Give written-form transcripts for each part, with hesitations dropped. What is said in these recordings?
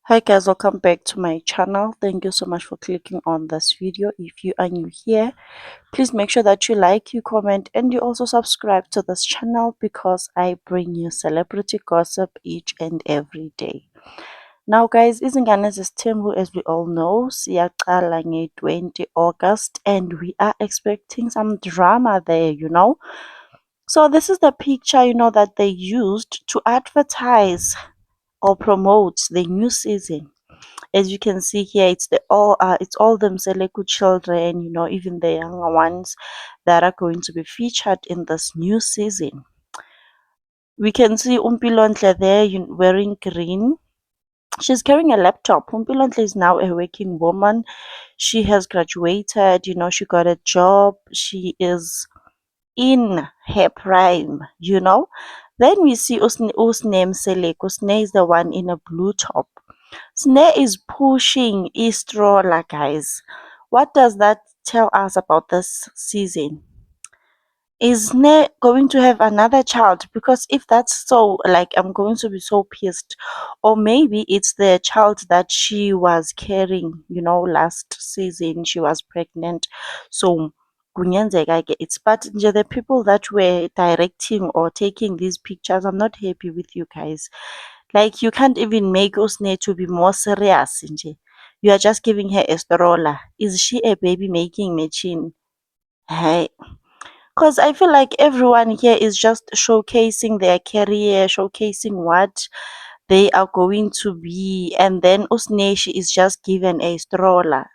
Hi guys, welcome back to my channel. Thank you so much for clicking on this video. If you are new here, please make sure that you like, you comment, and you also subscribe to this channel because I bring you celebrity gossip each and every day. Now guys, izingane zesithembu, as we all know, siyaqala nge-20 August and we are expecting some drama there. So this is the picture, that they used to advertise or promote the new season. As you can see here, it's all them Seleku children, even the younger ones that are going to be featured in this new season. We can see Umpilontle there wearing green. She's carrying a laptop. Umpilontle is now a working woman. She has graduated, she got a job. She is in her prime. Then we see Usne Selek. Usne is the one in a blue top. Snare is pushing a stroller, guys. What does that tell us about this season? Is Snare going to have another child? Because if that's so, like, I'm going to be so pissed. Or maybe it's the child that she was carrying, last season. She was pregnant. So, kungenzeka-ke it's but nje the people that were directing or taking these pictures, I'm not happy with you guys. Like you can't even make Usne to be more serious nje. You are just giving her a stroller. Is she a baby making machine? Hey. Because I feel like everyone here is just showcasing their career, showcasing what they are going to be. And then Usne, she is just given a stroller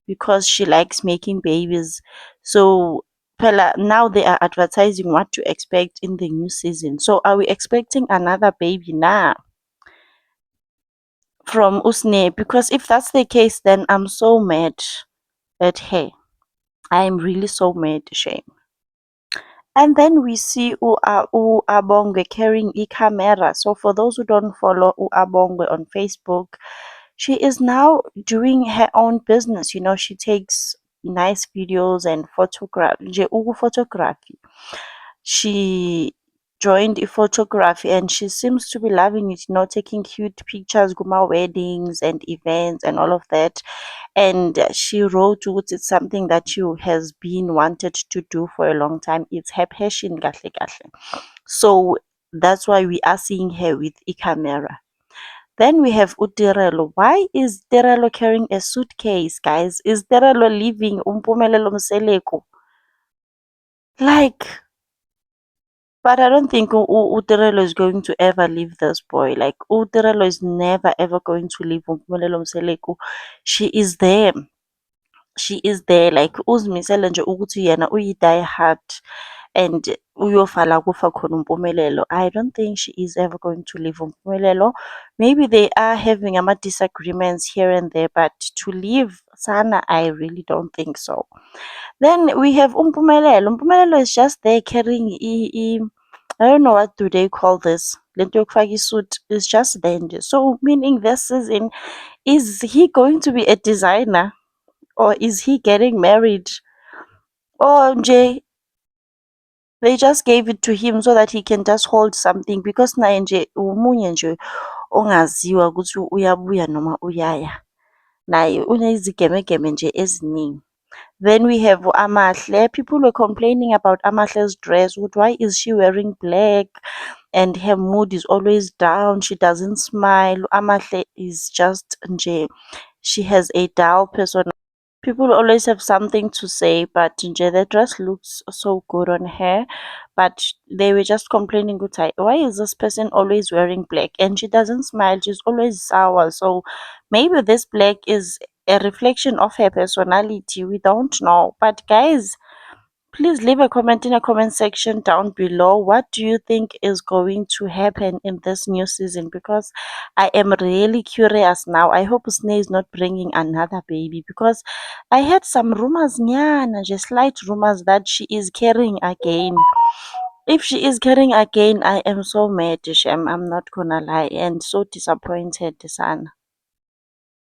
because she likes making babies. So now they are advertising what to expect in the new season. So are we expecting another baby now from Usne? Because if that's the case, then I'm so mad at her. I'm really so mad, shame. And then we see Abongwe carrying a camera. So for those who don't follow Abongwe on Facebook, she is now doing her own business. She takes nice videos and photography. She joined a photography and she seems to be loving it, taking cute pictures, guma weddings and events and all of that. And she wrote it's something that you has been wanted to do for a long time. It's her passion, kahle kahle. So that's why we are seeing her with a camera. Then we have Utirelo. Why is Tirelo carrying a suitcase, guys? Is Tirelo leaving Umpumelelo Mseleko? Like, but I don't think Utirelo is going to ever leave this boy. Like, Utirelo is never ever going to leave Umpumelelo Mseleko. She is there. She is there, like uzimisele nje ukuthi yena uyi-die hard and uyofala kufa khona uMpumelelo. I don't think she is ever going to leave uMpumelelo. Maybe they are having disagreements here and there, but to leave Sana, I really don't think so. Then we have uMpumelelo. uMpumelelo is just there carrying I don't know what do they call this. Lento yokufaka isuit is just there nje. So meaning this season, is he going to be a designer? Or is he getting married? Or nje they just gave it to him so that he can just hold something because naye nje omunye nje ongaziwa ukuthi uyabuya noma uyaya. Naye unezigemegeme nje eziningi. Then we have Amahle. People were complaining about Amahle's dress. Why is she wearing black? And her mood is always down. She doesn't smile. Amahle is just nje. She has a dull personality. People always have something to say, but nje, the dress looks so good on her. But they were just complaining, why is this person always wearing black? And she doesn't smile, she's always sour. So maybe this black is a reflection of her personality. We don't know. But guys, please leave a comment in the comment section down below. What do you think is going to happen in this new season? Because I am really curious now. I hope Sneh is not bringing another baby because I heard some rumors, nyana, just slight rumors that she is carrying again. If she is carrying again, I am so mad, Shem. I'm not gonna lie, and so disappointed, son.